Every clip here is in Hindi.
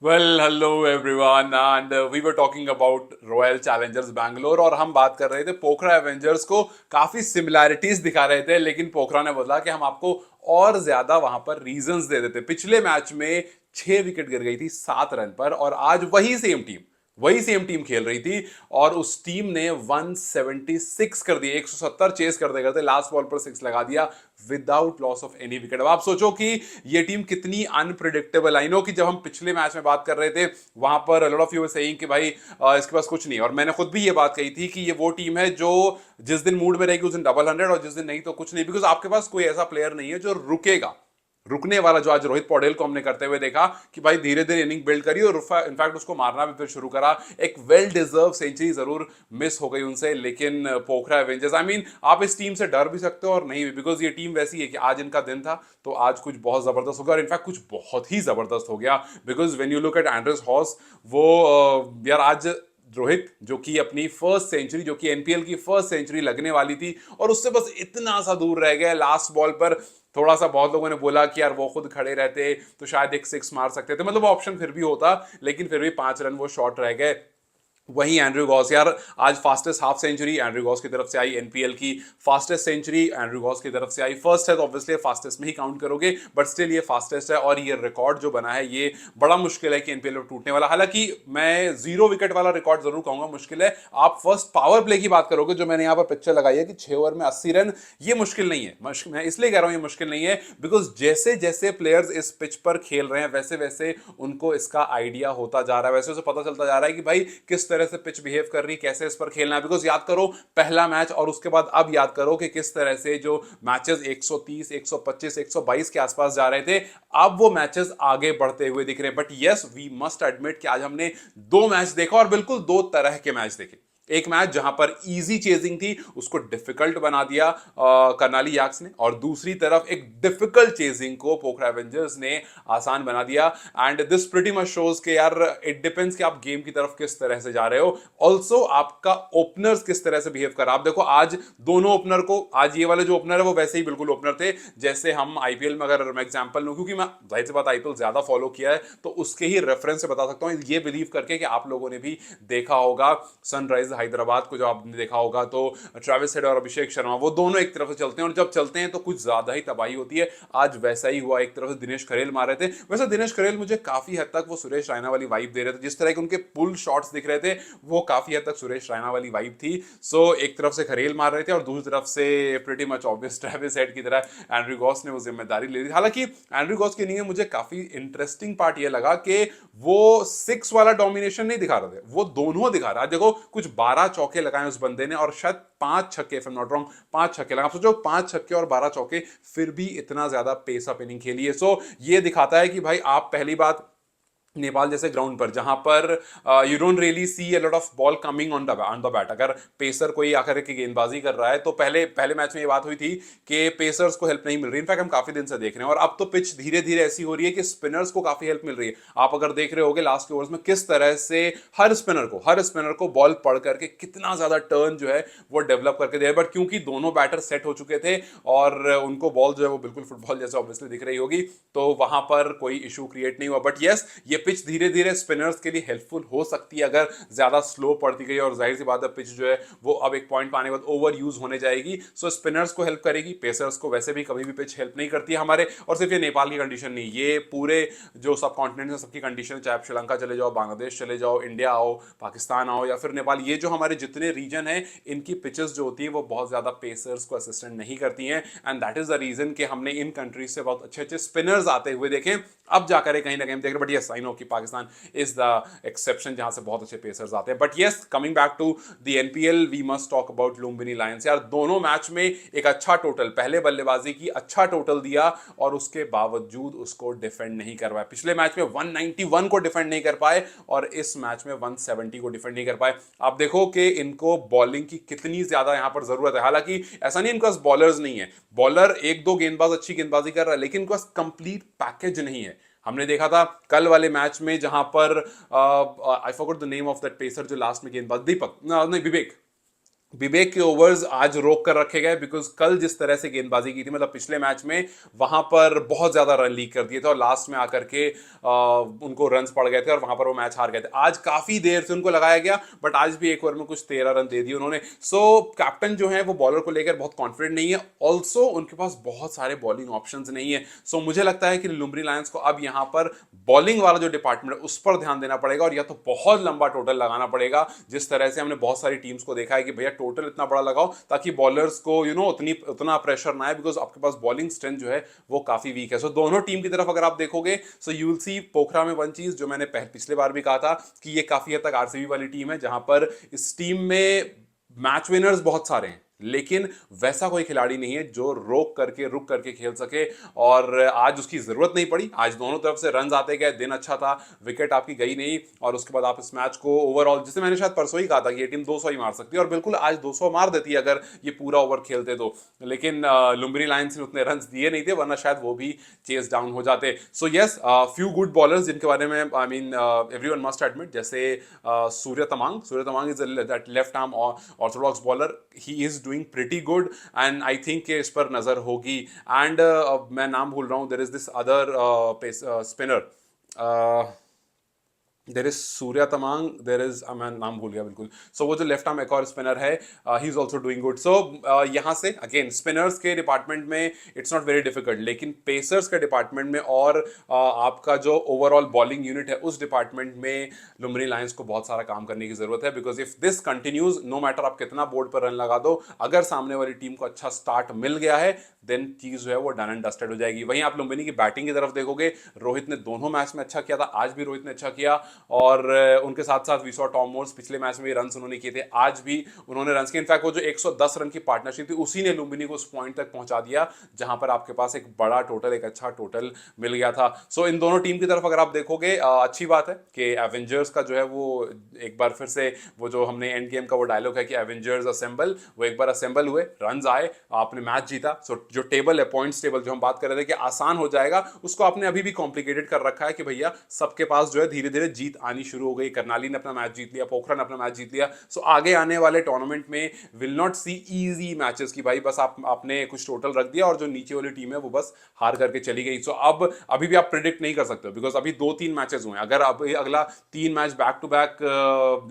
Well hello everyone and we were talking about Royal Challengers Bangalore और हम बात कर रहे थे पोखरा एवेंजर्स को। काफी सिमिलैरिटीज दिखा रहे थे लेकिन पोखरा ने बोला कि हम आपको और ज्यादा वहां पर रीजंस दे देते। पिछले मैच में 6 विकेट गिर गई थी 7 रन पर और आज वही सेम टीम खेल रही थी और उस टीम ने 176 कर दिए, 170 चेस करते करते लास्ट बॉल पर 6 लगा दिया without loss of any wicket. अब आप सोचो कि ये टीम कितनी अनप्रिडिक्टेबल। आई नो कि जब हम पिछले मैच में बात कर रहे थे वहां पर lot of you were saying कि भाई इसके पास कुछ नहीं, और मैंने खुद भी ये बात कही थी कि ये वो टीम है जो जिस दिन मूड में रहेगी उस दिन डबल 100 और जिस दिन नहीं तो कुछ नहीं, बिकॉज आपके पास कोई ऐसा प्लेयर नहीं है जो रुकेगा, रुकने वाला। जो आज रोहित पौडेल को हमने करते हुए देखा कि भाई धीरे धीरे इनिंग बिल्ड करी और इनफैक्ट उसको मारना भी फिर शुरू करा। एक वेल डिजर्व सेंचुरी जरूर मिस हो गई उनसे, लेकिन पोखरा एवेंजर्स आई मीन आप इस टीम से डर भी सकते हो और नहीं भी, बिकॉज ये टीम वैसी है कि आज इनका दिन था तो आज कुछ बहुत जबरदस्त होगा और इनफैक्ट कुछ बहुत ही जबरदस्त हो गया। Because when you look at Andries Gous, वो यार आज रोहित जो कि अपनी फर्स्ट सेंचुरी, जो कि एनपीएल की फर्स्ट सेंचुरी लगने वाली थी और उससे बस इतना सा दूर रह गया लास्ट बॉल पर। थोड़ा सा बहुत लोगों ने बोला कि यार वो खुद खड़े रहते तो शायद एक 6 मार सकते थे, मतलब ऑप्शन फिर भी होता, लेकिन फिर भी 5 रन वो शॉर्ट रह गए। वहीं एंड्रयू गॉस, यार आज fastest half century Andrew Gous की तरफ से आई, एनपीएल की फास्टेस्ट सेंचुरी एंड्रयू गॉस की तरफ से आई। फर्स्ट है तो ऑब्वियसली फास्टेस्ट में ही काउंट करोगे, बट स्टिल ये फास्टेस्ट है और ये रिकॉर्ड जो बना है ये बड़ा मुश्किल है कि एनपीएल में टूटने वाला। हालांकि मैं 0 विकेट वाला रिकॉर्ड जरूर कहूंगा मुश्किल है। आप फर्स्ट पावर प्ले की बात करोगे, जो मैंने यहाँ पर पिक्चर लगाई है कि 6 ओवर में 80 रन, ये मुश्किल नहीं है। मैं इसलिए कह रहा हूं ये मुश्किल नहीं है बिकॉज जैसे जैसे प्लेयर्स इस पिच पर खेल रहे हैं वैसे वैसे उनको इसका आइडिया होता जा रहा है, वैसे वैसे पता चलता जा रहा है कि भाई किस तरह से पिच बिहेव कर रही, कैसे इस पर खेलना है। बिकॉज याद करो पहला मैच और उसके बाद अब याद करो कि किस तरह से जो मैचेस 130, 125, 122 के आसपास जा रहे थे, अब वो मैचेस आगे बढ़ते हुए दिख रहे हैं। But yes we must admit कि आज हमने 2 मैच देखा और बिल्कुल 2 तरह के मैच देखे। एक मैच जहां पर इजी चेजिंग थी उसको डिफिकल्ट बना दिया करनाली याक्स ने, और दूसरी तरफ एक डिफिकल्ट चेजिंग को पोखरा एवेंजर्स ने आसान बना दिया। And this pretty much shows के यार इट डिपेंड्स कि आप गेम की तरफ किस तरह से जा रहे हो, ऑल्सो आपका ओपनर्स किस तरह से बिहेव कर रहा है। आप देखो आज दोनों ओपनर को, आज ये वाले जो ओपनर है वो वैसे ही बिल्कुल ओपनर थे जैसे हम आईपीएल में, अगर मैं एग्जांपल लूं क्योंकि मैं जाहिर सी बात आईपीएल ज्यादा फॉलो किया है तो उसके ही रेफरेंस से बता सकता हूं, ये बिलीव करके कि आप लोगों ने भी देखा होगा सनराइज हैदराबाद को, जब आपने देखा होगा तो ट्रेविस हेड और अभिषेक शर्मा वो दोनों एक तरफ से चलते हैं और जब चलते हैं तो कुछ ज्यादा ही तबाही होती है। आज वैसा ही हुआ, एक तरफ से दिनेश खरेल मार रहे थे। वैसे दिनेश खरेल मुझे काफी हद तक वो सुरेश रैना वाली वाइब दे रहे थे, जिस तरह के उनके पुल शॉट्स दिख रहे थे वो काफी हद तक सुरेश रैना वाली वाइब थी। सो एक तरफ से खरेल मार रहे थे और दूसरी तरफ से pretty much obvious Travis head की तरह एंड्रयू गॉस ने वो जिम्मेदारी ले ली। हालांकि एंड्रयू गॉस की इनिंग में मुझे काफी इंटरेस्टिंग पार्ट ये लगा कि वो 6 वाला डोमिनेशन नहीं दिखा रहे थे, वो दोनों दिखा रहा है। देखो कुछ 12 चौके लगाए उस बंदे ने और शायद 5 छक्के, if I am not wrong 5 छक्के लगा। सोचो 5 छक्के और 12 चौके, फिर भी इतना ज्यादा पेस अप इनिंग खेली है। सो ये दिखाता है कि भाई आप पहली बात नेपाल जैसे ग्राउंड पर जहां पर you don't really see a lot of ball coming on the bat, अगर पेसर कोई आकर के गेंदबाजी कर रहा है तो पहले पहले मैच में ये बात हुई थी कि पेसर्स को हेल्प नहीं मिल रही। इनफैक्ट हम काफी दिन से देख रहे हैं और अब तो पिच धीरे धीरे ऐसी हो रही है कि स्पिनर्स को काफी हेल्प मिल रही है। आप अगर देख रहे होगे लास्ट के ओवर्स में किस तरह से हर स्पिनर को बॉल पढ़ करके कितना ज्यादा टर्न जो है वो डेवलप करके दे, बट क्योंकि दोनों बैटर सेट हो चुके थे और उनको बॉल जो है वो बिल्कुल फुटबॉल जैसे ऑब्वियसली दिख रही होगी तो वहां पर कोई इशू क्रिएट नहीं हुआ। बट यस ये पिच धीरे धीरे स्पिनर्स के लिए हेल्पफुल हो सकती है अगर ज्यादा स्लो पड़ती गई, और जाहिर सी बात है पिच जो है वो अब एक पॉइंट पाने के बाद ओवर यूज होने जाएगी। सो स्पिनर्स को हेल्प करेगी, पेसर्स को वैसे भी कभी भी पिच हेल्प नहीं करती है हमारे। और सिर्फ ये नेपाल की कंडीशन नहीं, ये पूरे जो सब कॉन्टिनेंट है सबकी कंडीशन, चाहे आप श्रीलंका चले जाओ, बांग्लादेश चले जाओ, इंडिया आओ, पाकिस्तान आओ या फिर नेपाल, ये जो हमारे जितने रीजन है इनकी पिचेस जो होती है वो बहुत ज्यादा पेसर्स को असिस्टेंट नहीं करती हैं। And that is the reason कि हमने इन कंट्रीज से बहुत अच्छे अच्छे स्पिनर्स आते हुए देखे, अब जाकर कहीं ना कहीं देख रहे। बट यस आई नो कि पाकिस्तान इज द एक्सेप्शन जहां से बहुत अच्छे पेसर्स आते हैं। But yes coming back to the NPL we must talk about Lumbini Lions. यार दोनों मैच में एक अच्छा टोटल, पहले बल्लेबाजी की अच्छा टोटल दिया और उसके बावजूद उसको डिफेंड नहीं कर पाए। पिछले मैच में 191 को डिफेंड नहीं कर पाए और इस मैच में 170 को डिफेंड नहीं कर पाए। आप देखो कि इनको बॉलिंग की कितनी ज्यादा यहां पर जरूरत है। हालांकि ऐसा नहीं इनके पास बॉलर्स नहीं है, बॉलर एक दो गेंदबाज अच्छी गेंदबाजी कर रहा है लेकिन इनके पास कंप्लीट पैकेज नहीं है। हमने देखा था कल वाले मैच में जहां पर I forgot the name of that pacer जो लास्ट में गेंदबाज, दीपक नहीं विवेक, विवेक के ओवर्स आज रोक कर रखे गए बिकॉज कल जिस तरह से गेंदबाजी की थी, मतलब पिछले मैच में वहां पर बहुत ज्यादा रन लीक कर दिए थे और लास्ट में आकर के उनको रन्स पड़ गए थे और वहां पर वो मैच हार गए थे। आज काफी देर से उनको लगाया गया बट आज भी एक ओवर में कुछ 13 रन दे दिए उन्होंने। सो कैप्टन जो है वो बॉलर को लेकर बहुत कॉन्फिडेंट नहीं है, ऑल्सो उनके पास बहुत सारे बॉलिंग ऑप्शंस नहीं है। सो मुझे लगता है कि लुम्बनी लायंस को अब यहाँ पर बॉलिंग वाला जो डिपार्टमेंट है उस पर ध्यान देना पड़ेगा और या तो बहुत लंबा टोटल लगाना पड़ेगा, जिस तरह से हमने बहुत सारी टीम्स को देखा है कि भैया टोटल इतना बड़ा लगाओ ताकि बॉलर्स को उतना प्रेशर ना आए, बिकॉज आपके पास बॉलिंग स्ट्रेंथ जो है वो काफी वीक है। सो दोनों टीम की तरफ अगर आप देखोगे सो यू विल सी पोखरा में वन चीज जो मैंने पिछले बार भी कहा था कि ये काफी हद तक आरसीबी वाली टीम है, जहां पर इस टीम में मैच विनर्स बहुत सारे हैं लेकिन वैसा कोई खिलाड़ी नहीं है जो रोक करके रुक करके खेल सके, और आज उसकी जरूरत नहीं पड़ी। आज दोनों तरफ से रन आते गए, दिन अच्छा था, विकेट आपकी गई नहीं और उसके बाद आप इस मैच को ओवरऑल, जिसे मैंने शायद परसों ही कहा था कि ये टीम 200 ही मार सकती है और बिल्कुल आज 200 मार देती है अगर ये पूरा ओवर खेलते तो, लेकिन लुम्बिनी लायंस ने उतने रन दिए नहीं थे वरना शायद वो भी चेस डाउन हो जाते। So yes, few good bowlers जिनके बारे में I mean everyone must admit, जैसे Surya Tamang is that left arm orthodox bowler, he is doing pretty good and I think कि इस पर नजर होगी। एंड मैं नाम भूल रहा हूं, there is this other spinner, there is Surya Tamang, there is, मैं नाम भूल गया बिल्कुल। सो वो जो लेफ्ट आर्म एक और स्पिनर है, he is also doing good. So यहाँ से अगेन स्पिनर्स के डिपार्टमेंट में इट्स नॉट वेरी डिफिकल्ट, लेकिन पेसर्स के डिपार्टमेंट में और आपका जो ओवरऑल बॉलिंग यूनिट है उस डिपार्टमेंट में लुम्बिनी लायंस को बहुत सारा काम करने की जरूरत है, because if this continues, no matter आप कितना बोर्ड पर रन लगा दो, अगर सामने वाली टीम को अच्छा स्टार्ट मिल गया है देन चीज जो है वो डन एंड डस्टेड हो जाएगी। वहीं आप लुम्बिनी की बैटिंग की तरफ देखोगे, रोहित ने दोनों मैच में अच्छा किया था, आज भी रोहित ने अच्छा किया और उनके साथ साथ वी सॉ टॉम मोर्स, पिछले मैच में भी रन उन्होंने किए थे, आज भी उन्होंने रन किए। इनफैक्ट वो जो 110 रन की पार्टनरशिप थी उसी ने लुम्बिनी को उस पॉइंट तक पहुंचा दिया जहां पर आपके पास एक बड़ा टोटल, एक अच्छा टोटल मिल गया था। सो इन दोनों टीम की तरफ अगर आप देखोगे, अच्छी बात है कि एवेंजर्स का जो है वो एक बार फिर से वो जो हमने एंड गेम का वो डायलॉग है कि एवेंजर्स असेंबल, वो एक बार असेंबल हुए, रन आए, आपने मैच जीता। सो जो टेबल है, पॉइंट्स टेबल जो हम बात कर रहे थे कि आसान हो जाएगा, उसको आपने अभी भी कॉम्प्लिकेटेड कर रखा है कि भैया सबके पास जो है धीरे धीरे जीत आनी शुरू हो गई। करनाली ने अपना मैच जीत लिया, पोखरा ने अपना मैच जीत लिया। सो आगे आने वाले टूर्नामेंट में will not see easy matches की भाई बस आपने कुछ टोटल रख दिया और जो नीचे वाली टीम है वो बस हार करके चली गई। सो अब अभी भी आप प्रिडिक्ट नहीं कर सकते बिकॉज अभी 2-3 मैचेस हुए, अगर अब अगला 3 match back to back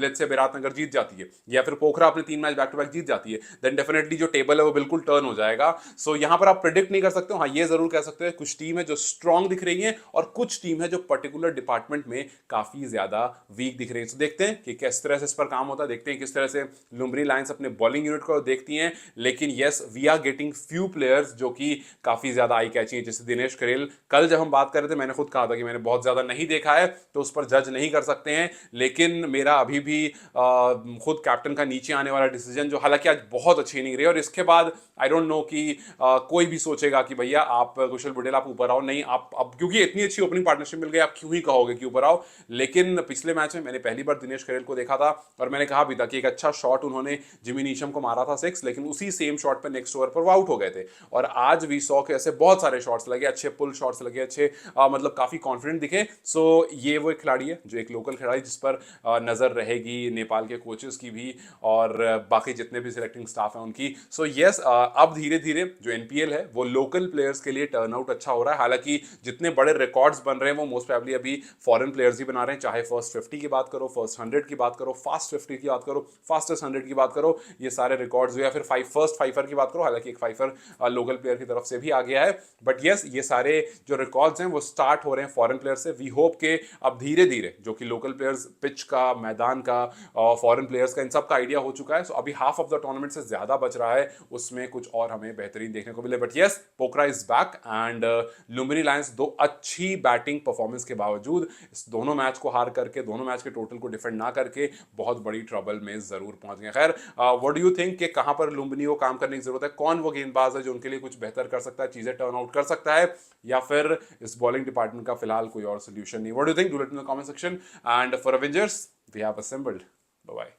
let's say Biratnagar जीत जाती है या फिर पोखरा अपने 3 मैच बैक टू बैक जीत जाती है, देन डेफिनेटली जो टेबल है वो बिल्कुल टर्न हो जाएगा। सो यहां पर आप प्रिडिक्ट नहीं कर सकते हो। हाँ, ये जरूर कह सकते हो कुछ टीम है जो स्ट्रांग दिख रही है और कुछ टीम है जो पर्टिकुलर डिपार्टमेंट में काफी ज्यादा वीक दिख रही है। तो देखते हैं कि किस तरह से इस पर काम होता है, देखते हैं किस तरह से लुम्बिनी लायंस अपने बॉलिंग यूनिट को देखती हैं। लेकिन yes, we are getting few players जो कि काफी ज्यादा आई कैचिंग है, जैसे दिनेश करेल। कल जब हम बात कर रहे थे मैंने खुद कहा था कि मैंने बहुत ज्यादा नहीं देखा है तो उस पर जज नहीं कर सकते हैं, लेकिन मेरा अभी भी खुद कैप्टन का नीचे आने वाला डिसीजन, जो हालांकि आज बहुत अच्छी इनिंग रही और इसके बाद आई डोंट नो कि कोई भी सोचेगा कि भैया आप कुशल बुटेल आप ऊपर आओ, नहीं आप अब क्योंकि इतनी अच्छी ओपनिंग पार्टनरशिप मिल गई आप क्यों ही कहोगे कि ऊपर आओ। लेकिन पिछले मैच में मैंने पहली बार दिनेश करेल को देखा था और मैंने कहा भी था कि एक अच्छा शॉट उन्होंने जिमी नीशम को मारा था 6, लेकिन उसी सेम शॉट पर नेक्स्ट ओवर पर वो आउट हो गए थे। और आज वी सॉ के ऐसे बहुत सारे शॉट्स लगे, अच्छे पुल शॉट्स लगे, अच्छे मतलब काफी कॉन्फिडेंट दिखे। सो ये वो एक खिलाड़ी है जो एक लोकल खिलाड़ी जिस पर नजर रहेगी नेपाल के कोचेस की भी और बाकी जितने भी सिलेक्टिंग स्टाफ है उनकी। सो यस, अब धीरे धीरे जो एनपीएल है वो लोकल प्लेयर्स के लिए टर्नआउट अच्छा हो रहा है। हालांकि जितने बड़े रिकॉर्ड्स बन रहे हैं वो मोस्ट प्रोबेबली अभी फॉरेन प्लेयर्स ही बना रहे हैं, चाहे फर्स्ट 50 की बात करो, फर्स्ट 100 की बात करो, फास्ट 50 की बात करो, फास्टेस्ट 100 की बात करो, ये सारे रिकॉर्ड्स, या फिर फर्स्ट फाइफर की बात करो, हालांकि एक फाइफर लोकल प्लेयर की तरफ से भी आ गया है। बट यस, ये सारे जो रिकॉर्ड्स हैं वो स्टार्ट हो रहे हैं फॉरेन प्लेयर से। वी होप के अब धीरे धीरे जो कि लोकल प्लेयर्स, पिच का, मैदान का, फॉरेन प्लेयर्स का, इन सब का आइडिया हो चुका है। सो अभी हाफ ऑफ द टूर्नामेंट से ज्यादा बच रहा है, उसमें कुछ और हमें बेहतरीन देखने को मिले। But yes, Pokhara is back and Lumbini Lions दो अच्छी बैटिंग परफॉर्मेंस के बावजूद इस दोनों मैच को हार करके, दोनों मैच के टोटल को डिफेंड ना करके बहुत बड़ी ट्रबल में जरूर पहुंच गए। खैर, व्हाट डू यू थिंक कि कहां पर लुम्बिनी को काम करने की जरूरत है, कौन वो गेंदबाज है जो उनके लिए कुछ बेहतर कर सकता है, चीजें टर्न आउट कर सकता है, या फिर इस बॉलिंग डिपार्टमेंट का फिलहाल कोई और सोल्यूशन नहीं? What do you think? Do let in the comment section and for Avengers we have assembled. Bye bye.